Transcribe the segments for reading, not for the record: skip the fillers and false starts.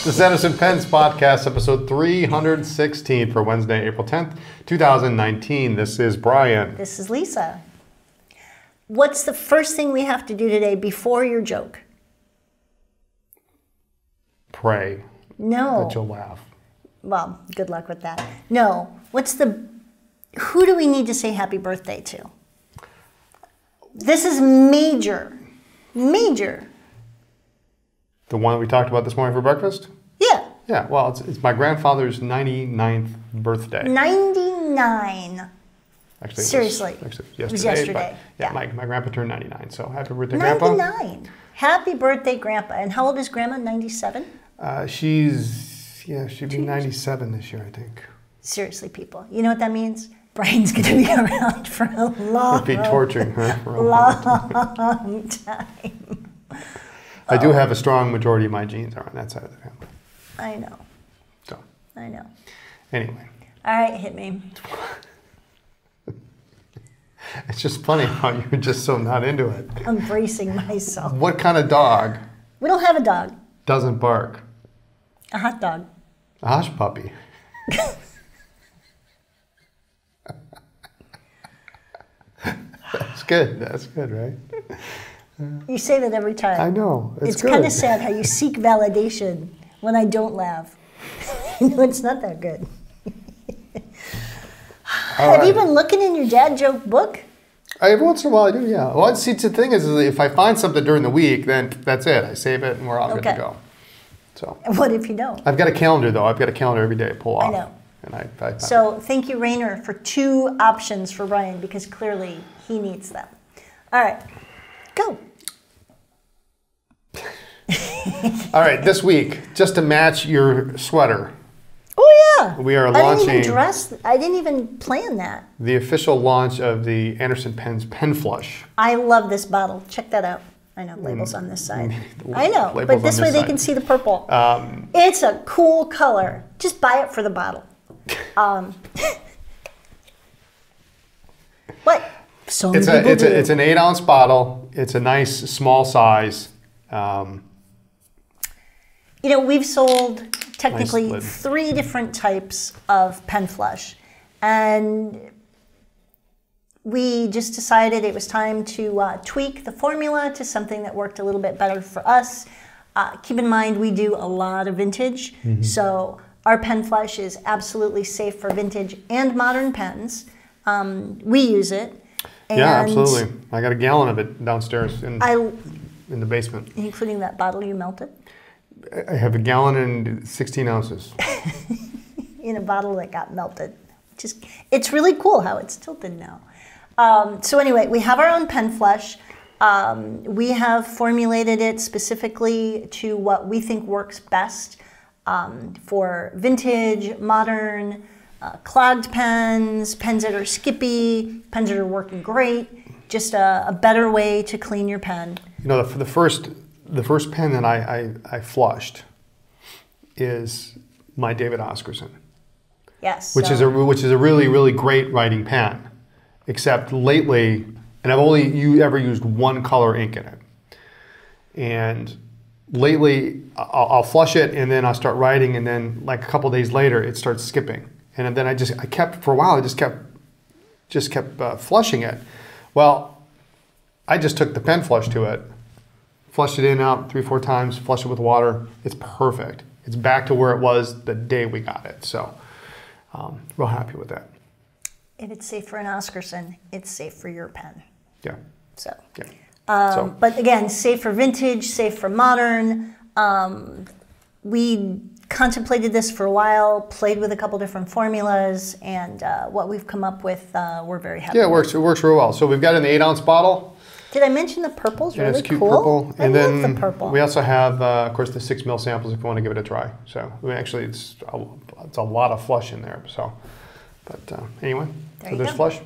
This is Anderson Pens Podcast, episode 316 for Wednesday, April 10th, 2019. This is Brian. This is Lisa. What's the first thing we have to do today before your joke? Pray. No. That you'll laugh. Well, good luck with that. No. Who do we need to say happy birthday to? This is major. Major. The one we talked about this morning for breakfast? Yeah. Yeah, well, it's my grandfather's 99th birthday. 99. Actually, Seriously. It was yesterday. Yeah, my grandpa turned 99, so happy birthday, Grandpa. 99. Happy birthday, Grandpa. And how old is Grandma? 97? She'd be 97 this year, I think. Seriously, people. You know what that means? Brian's going to be around for a long It'd be torturing her for a long time. I do have a strong majority of my genes are on that side of the family. I know. So. I know. Anyway. All right, hit me. It's just funny how you're just so not into it. I'm bracing myself. What kind of dog? We don't have a dog. Doesn't bark? A hot dog. A hush puppy. That's good. That's good, right? You say that every time. I know. It's kind of sad how you seek validation when I don't laugh. It's not that good. Have you been looking in your dad joke book? Every once in a while I do, yeah. Well, see, the thing is if I find something during the week, then that's it. I save it and we're all good to go. So. What if you don't? I've got a calendar, though. I've got a calendar every day to pull off. I know. And so thank you, Rainer, for 2 options for Brian, because clearly he needs them. All right. Go. All right, this week, just to match your sweater. Oh, yeah. We are launching. I didn't even plan that. The official launch of the Anderson Pens Pen Flush. I love this bottle. Check that out. I know, labels on this side. I know, but this way they can see the purple. It's a cool color. Just buy it for the bottle. What? So it's an 8-ounce bottle. It's a nice small size. We've sold technically 3 different types of pen flush, and we just decided it was time to tweak the formula to something that worked a little bit better for us. Keep in mind, we do a lot of vintage, so our pen flush is absolutely safe for vintage and modern pens. We use it. And yeah, absolutely. I got a gallon of it downstairs in the basement. Including that bottle you melted? I have a gallon and 16 ounces. In a bottle that got melted. It's really cool how it's tilted now. So anyway, we have our own pen flush. We have formulated it specifically to what we think works best for vintage, modern, clogged pens, pens that are skippy, pens that are working great. Just a better way to clean your pen. For the first pen that I flushed is my David Oscarson. Yes. Which is a really, really great writing pen. Except lately, and I've only ever used one color ink in it. And lately, I'll flush it and then I'll start writing, and then like a couple days later, it starts skipping. And then I kept flushing it. Well, I just took the pen flush to it, flushed it in out 3-4 times, flushed it with water. It's perfect. It's back to where it was the day we got it. So, real happy with that. If it's safe for an Oscarson, it's safe for your pen. Yeah. So. Yeah. But again, safe for vintage, safe for modern. We contemplated this for a while, played with a couple different formulas, and what we've come up with, we're very happy with. It works real well. So we've got an 8-ounce bottle. Did I mention the purple's really it's cute cool? Purple. I love the purple. We also have, of course, the 6 ml samples if you want to give it a try. So actually, it's a lot of flush in there. So But anyway, There so you there's go. flush.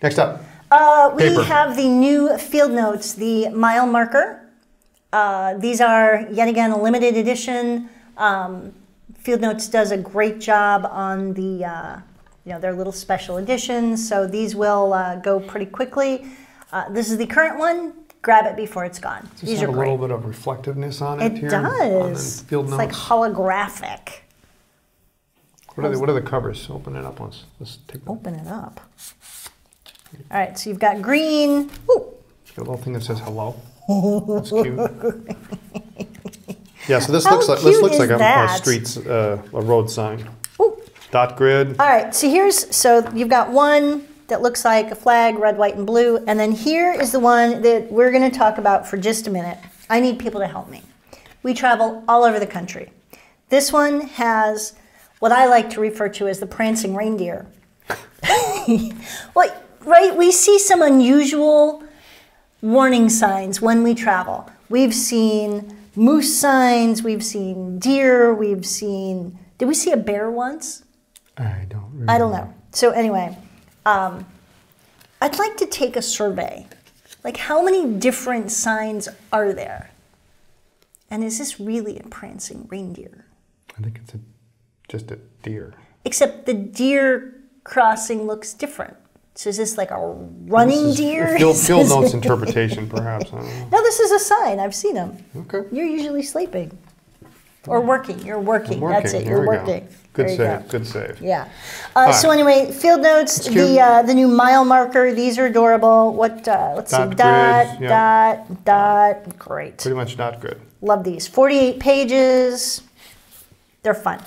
Next up. We Paper. have the new field notes, the mile marker. These are, yet again, a limited edition. Field Notes does a great job on the, their little special editions. So these will go pretty quickly. This is the current one. Grab it before it's gone. Does this These have are a great. little bit of reflectiveness on it, It here? does. On the field It's notes? like holographic. What are the covers? Open it up once. Let's take a Open it up. All right, so you've got green. Ooh. It's got a little thing that says hello. That's cute. Yeah, so this How looks like cute is a that? streets a road sign. Ooh. Dot grid. All right, so you've got one that looks like a flag, red, white, and blue, and then here is the one that we're going to talk about for just a minute. I need people to help me. We travel all over the country. This one has what I like to refer to as the prancing reindeer. Well, right, we see some unusual warning signs when we travel. We've seen moose signs, we've seen deer, did we see a bear once? I don't remember. I don't know. So anyway, I'd like to take a survey. Like, how many different signs are there? And is this really a prancing reindeer? I think it's just a deer. Except the deer crossing looks different. So is this like a running deer? Field Notes interpretation, perhaps. I don't know. No, this is a sign. I've seen them. Okay. You're usually sleeping. Or working. You're working. That's it. Here You're we go. working. Good There you save. go. Good save. Yeah. right. So anyway, field notes, It's cute. the new mile marker. These are adorable. Let's see. Dot Dot, grid, yeah. dot. Great. Pretty much not good. Love these. 48 pages. They're fun.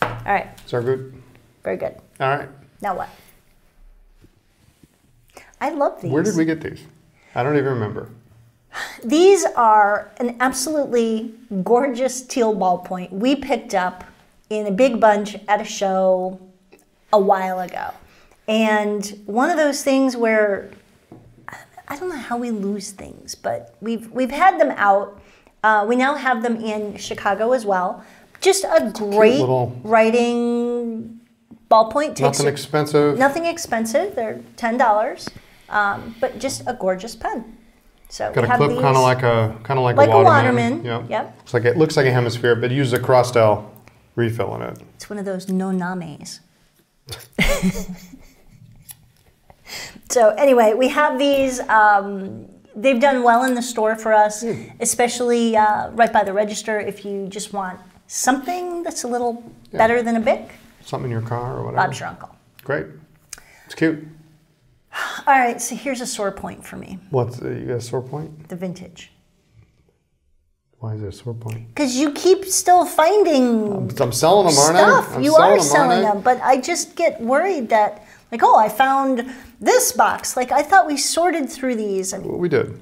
All right. Is that good? Very good. All right. Now what? I love these. Where did we get these? I don't even remember. These are an absolutely gorgeous teal ballpoint we picked up in a big bunch at a show a while ago. And one of those things where, I don't know how we lose things, but we've had them out. We now have them in Chicago as well. Just a great little- writing ballpoint. Nothing expensive. Nothing expensive. They're $10, but just a gorgeous pen. So Got we a have clip, these, kind of like like a a Waterman. Waterman. Yep. Yep. It looks like a hemisphere, but it uses a Crostel refill in it. It's one of those no names. So anyway, we have these. They've done well in the store for us, especially right by the register. If you just want something that's a little better than a Bic, Something in your car or whatever. Bob's your uncle. Great. It's cute. All right, so here's a sore point for me, You got a sore point? the vintage. Why is there a sore point? Because you keep still finding I'm selling them, aren't stuff. I? You are aren't selling I? them, but I just get worried that, like, oh, I found this box. Like, I thought we sorted through these, and Well, we did.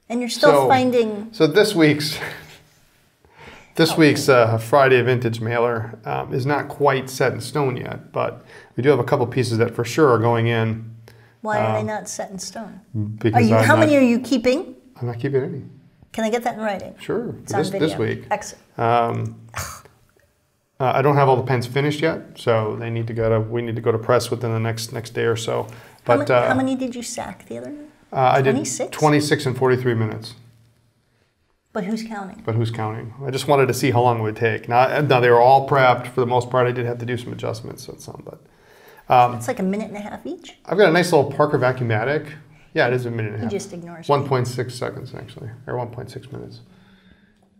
you're still finding. So this week's Friday Vintage mailer is not quite set in stone yet, but we do have a couple pieces that for sure are going in. Why are they not set in stone? Because How many are you keeping? I'm not keeping any. Can I get that in writing? Sure. It's on video. This week. Excellent. I don't have all the pens finished yet, so we need to go to press within the next day or so. But How many did you sack the other night? I did 26? 26 and 43 minutes. But who's counting? But who's counting? I just wanted to see how long it would take. Now they were all prepped for the most part. I did have to do some adjustments on some, but It's like a minute and a half each. I've got a nice little Parker Vacuumatic. Yeah, it is a minute and a half. He just ignores me. 1.6 seconds actually, or 1.6 minutes.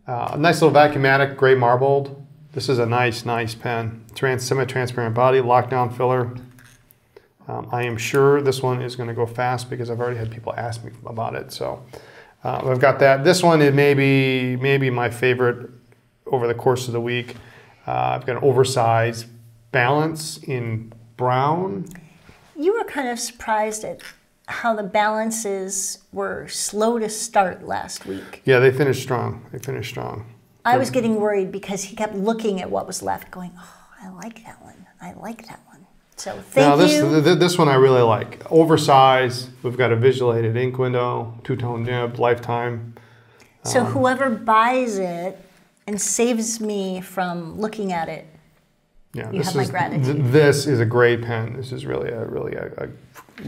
A nice little Vacuumatic, gray marbled. This is a nice pen. Semi-transparent body, lockdown filler. I am sure this one is going to go fast because I've already had people ask me about it. So I've got that. This one is maybe my favorite over the course of the week. I've got an oversized Balance in brown. You were kind of surprised at how the balances were slow to start last week. Yeah, they finished strong. I was getting worried because he kept looking at what was left, going, "Oh, I like that one. I like that one." So thank you. This one I really like. Oversized. We've got a visualated ink window, two-tone nib, lifetime. So whoever buys it and saves me from looking at it Yeah, You have my gratitude. This is a great pen. This is really I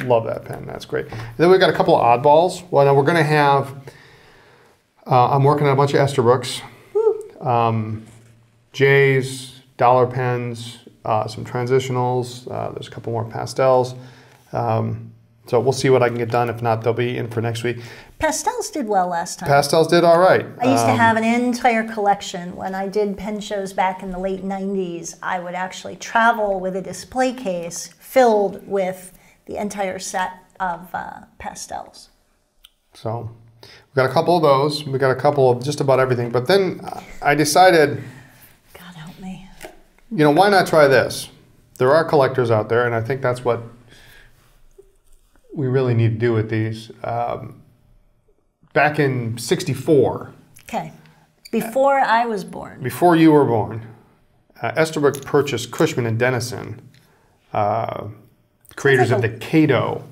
love that pen. That's great. And then we've got a couple of oddballs. Well, now we're going to have, I'm working on a bunch of Esterbrook's, J's, dollar pens, some transitionals. There's a couple more pastels. So we'll see what I can get done. If not, they'll be in for next week. Pastels did well last time. Pastels did all right. I used to have an entire collection. When I did pen shows back in the late 90s, I would actually travel with a display case filled with the entire set of pastels. So we've got a couple of those. We've got a couple of just about everything. But then I decided, God help me. you know, why not try this? There are collectors out there, and I think that's what we really need to do with these. Back in '64. Okay. Before I was born. Before you were born, Esterbrook purchased Cushman and Dennison, creators of the Cato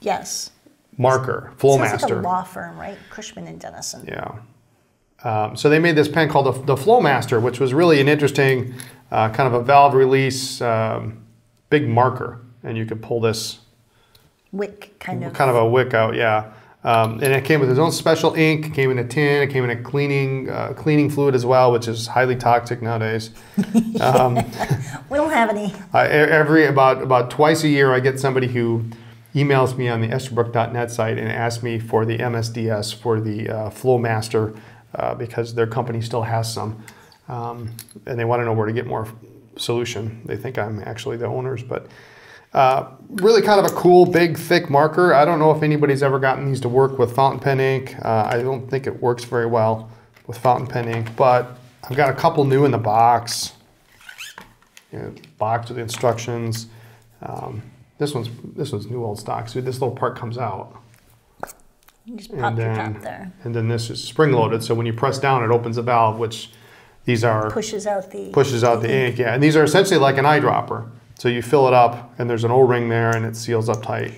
Yes. marker, Sounds Flowmaster. like a law firm, right? Cushman and Dennison. Yeah. So they made this pen called the Flowmaster, which was really an interesting kind of a valve release, big marker, and you could pull this Wick kind of. kind of a wick out, yeah. And it came with its own special ink. It came in a tin. It came in a cleaning fluid as well, which is highly toxic nowadays. We don't have any. About twice a year, I get somebody who emails me on the Esterbrook.net site and asks me for the MSDS for the Flowmaster because their company still has some, and they want to know where to get more solution. They think I'm actually the owners, but. Really kind of a cool, big, thick marker. I don't know if anybody's ever gotten these to work with fountain pen ink. I don't think it works very well with fountain pen ink, but I've got a couple new in the box. Box with the instructions. This one's new old stock. So this little part comes out. You just pop your top there. And then this is spring loaded, so when you press down, it opens a valve, which these are pushes out the ink. Yeah, and these are essentially like an eyedropper. So you fill it up, and there's an O-ring there, and it seals up tight.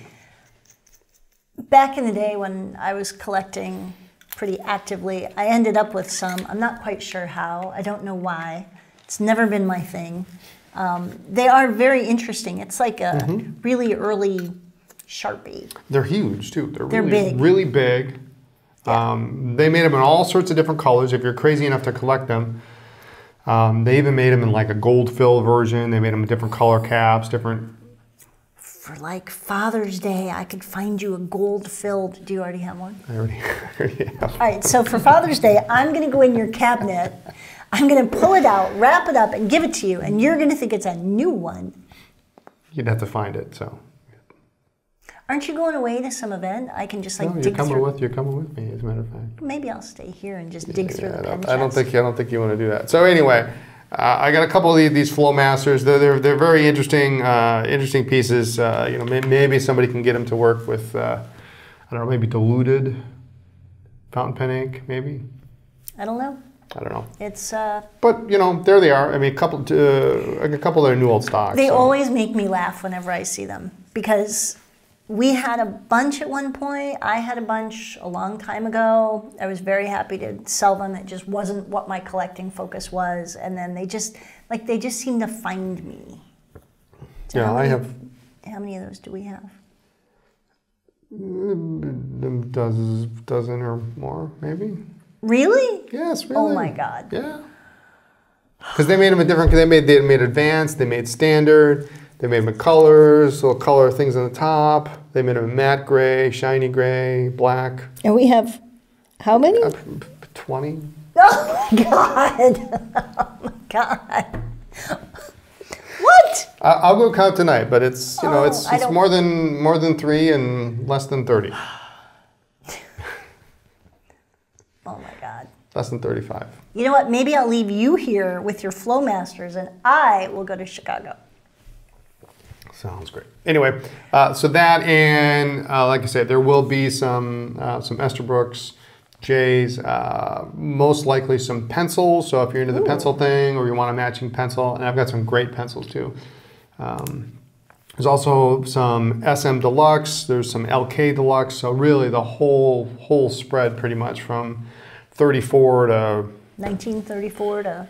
Back in the day when I was collecting pretty actively, I ended up with some. I'm not quite sure how. I don't know why. It's never been my thing. They are very interesting. It's like a really early Sharpie. They're huge, too. They're really big. Really big. Yeah. They made them in all sorts of different colors if you're crazy enough to collect them. They even made them in like a gold fill version. They made them in different color caps, different. For like Father's Day, I could find you a gold filled. Do you already have one? I already have. All right, so for Father's Day, I'm going to go in your cabinet. I'm going to pull it out, wrap it up, and give it to you. And you're going to think it's a new one. You'd have to find it, so. Aren't you going away to some event? I can just like No, dig through. You're coming with me, as a matter of fact. Maybe I'll stay here and just dig through the pen I don't chest. think you want to do that. So anyway, I got a couple of these Flowmasters. They're very interesting pieces. Maybe somebody can get them to work with I don't know, maybe diluted fountain pen ink, maybe. I don't know. I don't know. It's But there they are. I mean, a couple of their new old stocks. they always make me laugh whenever I see them because we had a bunch at one point. I had a bunch a long time ago. I was very happy to sell them. It just wasn't what my collecting focus was. And then they just seem to find me. So Yeah, I have. How many of those do we have? Dozen or more, maybe. Really? Yes, really. Oh my God. Yeah. Because they made them in different. They made advanced. They made standard. They made them in colors, little color things on the top. They made them in matte gray, shiny gray, black. And we have how many? 20. Oh my God. Oh my God. What? I'll go count tonight, but it's it's don't- more than 3 and less than 30. Oh my God. Less than 35. You know what? Maybe I'll leave you here with your Flowmasters and I will go to Chicago. Sounds great. Anyway, so that and like I said, there will be some Esterbrook's, J's, most likely some pencils. So if you're into the pencil thing or you want a matching pencil, and I've got some great pencils too. There's also some SM Deluxe. There's some LK Deluxe. So really the whole spread pretty much from 34 to 1934 to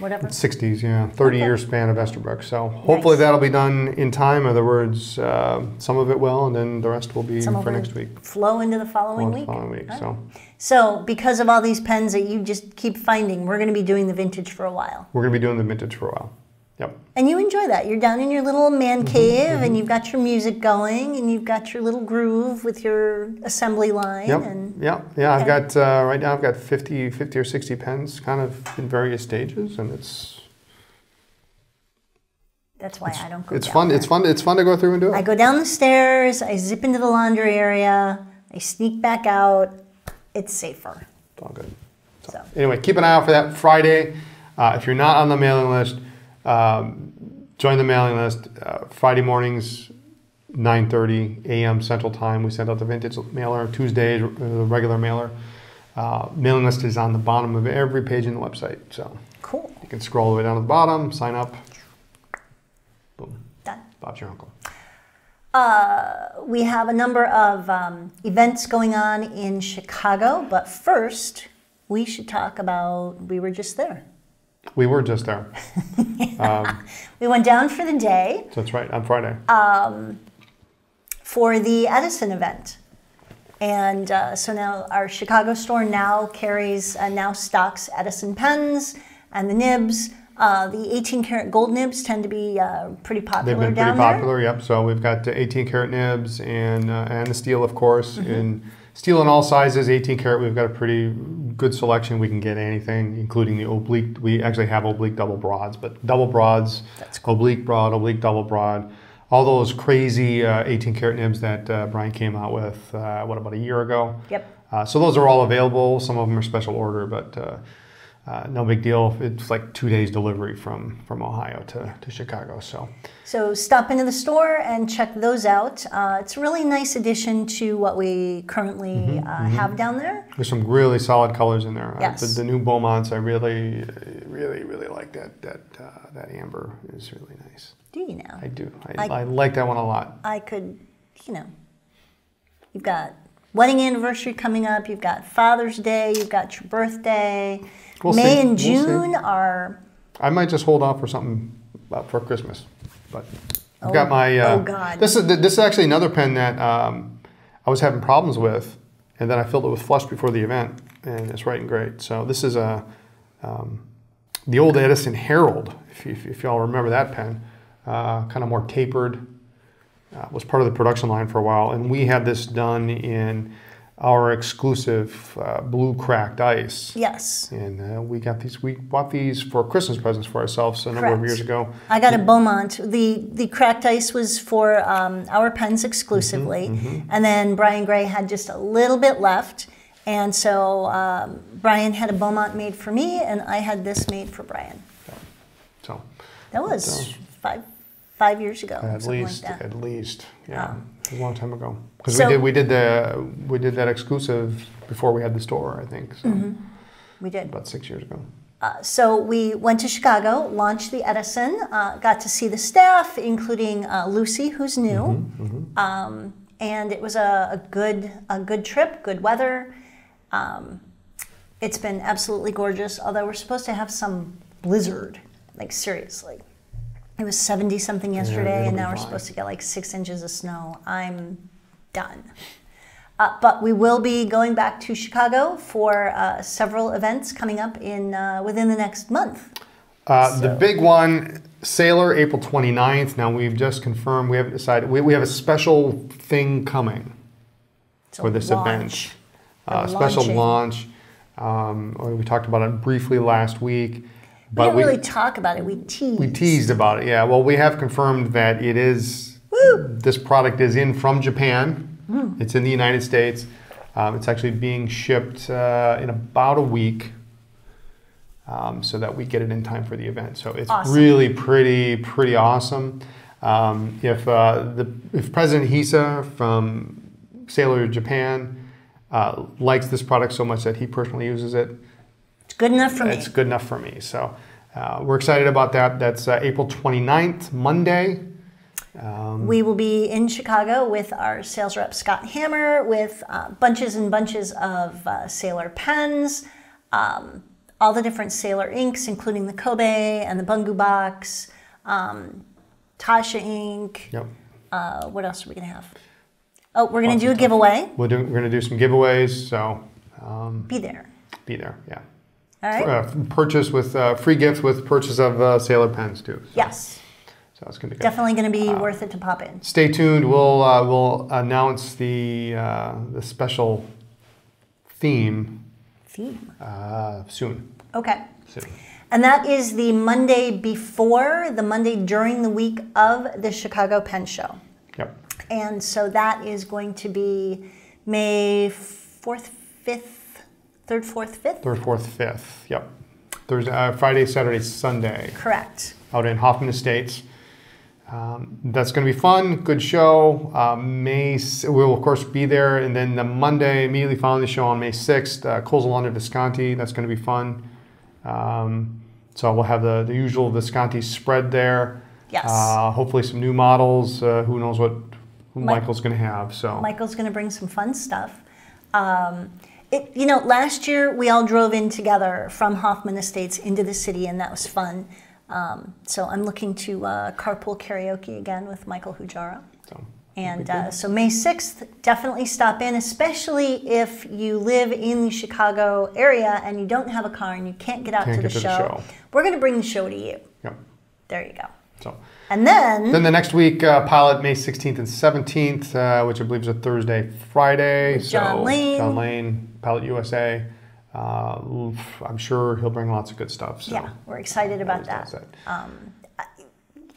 whatever? 60s, yeah. 30-year span of Esterbrook. So hopefully Nice. that'll be done in time. In other words, some of it will, and then the rest will be Some for of next it week. flow into the following Or the week. following week. Right. So So because of all these pens that you just keep finding, we're going to be doing the vintage for a while. we're going to be doing the vintage for a while. Yep. And you enjoy that. You're down in your little man cave, and you've got your music going, and you've got your little groove with your assembly line. Yep. And Yeah. I've got right now. I've got 50 or 60 pens, kind of in various stages, and that's why I don't go. it's down fun. there. It's fun to go through and do I it. go down the stairs. I zip into the laundry area. I sneak back out. It's safer. It's all good. So Anyway, keep an eye out for that Friday. If you're not on the mailing list, join the mailing list. Friday mornings, 9:30 a.m. Central Time. We send out the vintage mailer. Tuesdays, the regular mailer. Mailing list is on the bottom of every page in the website. So cool. you can scroll all the way down to the bottom, sign up. Boom. Done. Bob's your uncle. We have a number of events going on in Chicago, but first we should talk about, we were just there. We were just there. We went down for the day That's right, on Friday. for the Edison event. And so now our Chicago store now carries, now stocks Edison pens and the nibs. The 18 karat gold nibs tend to be pretty popular They've been down pretty there. popular, yep. So we've got 18 karat nibs and the steel, of course. In steel in all sizes, 18 karat, we've got a pretty good selection. We can get anything, including the oblique. We actually have oblique double broads, but double broads, oblique broad, oblique double broad. All those crazy 18 karat nibs that Brian came out with, about a year ago? Yep. So those are all available. Some of them are special order, but no big deal. It's like 2 days delivery from Ohio to Chicago. So stop into the store and check those out. It's a really nice addition to what we currently have down there. There's some really solid colors in there. Yes. The new Beaumonts, I really like that amber is really nice. Do you now? I do. I like that one a lot. I could, you've got wedding anniversary coming up, you've got Father's Day, you've got your birthday. We'll May see. and We'll June see. are... I might just hold off for something for Christmas, but I've got my. oh God! This is actually another pen that I was having problems with, and then I filled it with flush before the event, and it's writing great. So this is the old Edison Herald, if y'all remember that pen, kind of more tapered. Was part of the production line for a while, and we had this done in our exclusive blue cracked ice. Yes. And we bought these for Christmas presents for ourselves a number of years ago. I got a Beaumont. The cracked ice was for our pens exclusively, and then Brian Gray had just a little bit left, and so Brian had a Beaumont made for me, and I had this made for Brian. So that was 5 years ago. At least, yeah, it was a long time ago. Because we did that exclusive before we had the store, I think. So we did about 6 years ago. So we went to Chicago, launched the Edison, got to see the staff, including Lucy, who's new, and it was a good trip, good weather. It's been absolutely gorgeous. Although we're supposed to have some blizzard, like seriously. It was 70 something yesterday, and now we're supposed to get like 6 inches of snow. I'm done. But we will be going back to Chicago for several events coming up within the next month. The big one, Sailor, April 29th. Now we've just confirmed, we haven't decided, we have a special thing coming for this event. Special launch. We talked about it briefly last week. We didn't really talk about it, we teased. We teased about it, yeah. Well, we have confirmed that it is, this product is in from Japan. It's in the United States. It's actually being shipped in about a week so that we get it in time for the event. So it's really pretty awesome. If President Hisa from Sailor Japan likes this product so much that he personally uses it, it's good enough for me. It's good enough for me. So we're excited about that. That's April 29th, Monday. We will be in Chicago with our sales rep, Scott Hammer, with bunches and bunches of Sailor pens. all the different Sailor inks, including the Kobe and the Bungu box, Tasha ink. Yep. What else are we going to have? Oh, we're going to do a giveaway. We're going to do some giveaways, so be there. Be there, yeah. All right. Purchase with free gifts with purchase of Sailor pens too. So. Yes. So it's going to be good. Definitely going to be worth it to pop in. Stay tuned. We'll announce the special theme soon. Okay. Soon. And that is the Monday before, the Monday during the week of the Chicago Pen Show. Yep. And so that is going to be May 4th, 5th, 3rd, 4th, 5th? 3rd, 4th, 5th. Yep. Thursday, Friday, Saturday, Sunday. Correct. Out in Hoffman Estates. That's going to be fun. Good show. We'll of course be there, and then the Monday immediately following the show on May 6th, Cosalanda Visconti. That's going to be fun. So we'll have the usual Visconti spread there. Yes. Hopefully some new models. Who knows who Michael's going to have. So Michael's going to bring some fun stuff. Last year we all drove in together from Hoffman Estates into the city, and that was fun. So I'm looking to carpool karaoke again with Michael Hujara. So May 6th, definitely stop in, especially if you live in the Chicago area and you don't have a car and you can't get out to the show. We're going to bring the show to you. Yep. There you go. So. And then the next week, Pilot May 16th and 17th, which I believe is a Thursday, Friday. John Lane. John Lane, Pilot USA. I'm sure he'll bring lots of good stuff. So. Yeah, we're excited about that.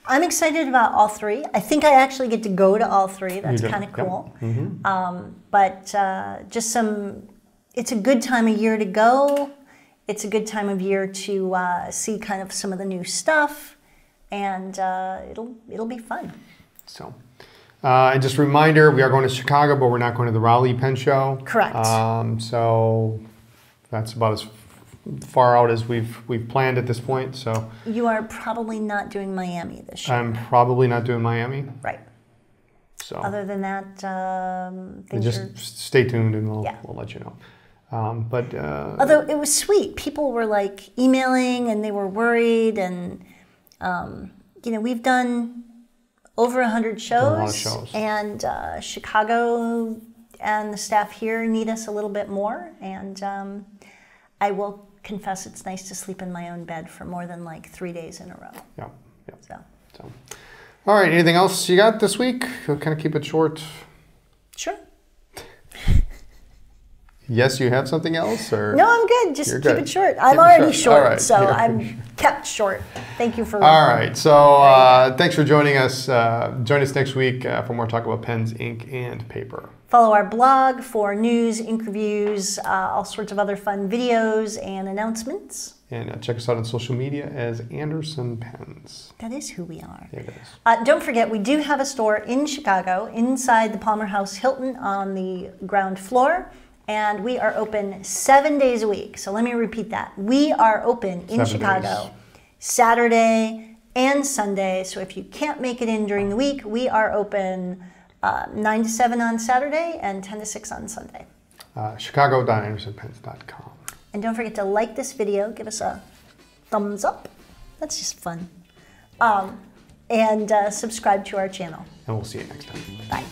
I'm excited about all three. I think I actually get to go to all three. That's kind of cool. Yep. Mm-hmm. It's a good time of year to go. It's a good time of year to see kind of some of the new stuff, and it'll be fun. So, and just a reminder, we are going to Chicago, but we're not going to the Raleigh Pen Show. Correct. So that's about as far out as we've planned at this point. So you are probably not doing Miami this year. I'm probably not doing Miami. Right. So other than that, just stay tuned, and we'll let you know. Although it was sweet, people were like emailing and they were worried, and we've done over 100 shows, a lot of shows. And Chicago and the staff here need us a little bit more, and I will confess it's nice to sleep in my own bed for more than like 3 days in a row. Yeah. So. All right, anything else you got this week? We'll kind of keep it short. Sure. Yes, you have something else? Or no, I'm good. Just keep it short. I'm already short, so I'm kept short. Thank you for... All right, so thanks for joining us. Join us next week for more talk about pens, ink, and paper. Follow our blog for news, ink reviews, all sorts of other fun videos and announcements. And check us out on social media as Anderson Pens. That is who we are. It is. Don't forget, we do have a store in Chicago, inside the Palmer House Hilton on the ground floor. And we are open 7 days a week. So let me repeat that. We are open in Chicago Saturday and Sunday. So if you can't make it in during the week, we are open 9 to 7 on Saturday and 10 to 6 on Sunday. Chicago.andersonpens.com. And don't forget to like this video. Give us a thumbs up. That's just fun. And subscribe to our channel. And we'll see you next time. Bye.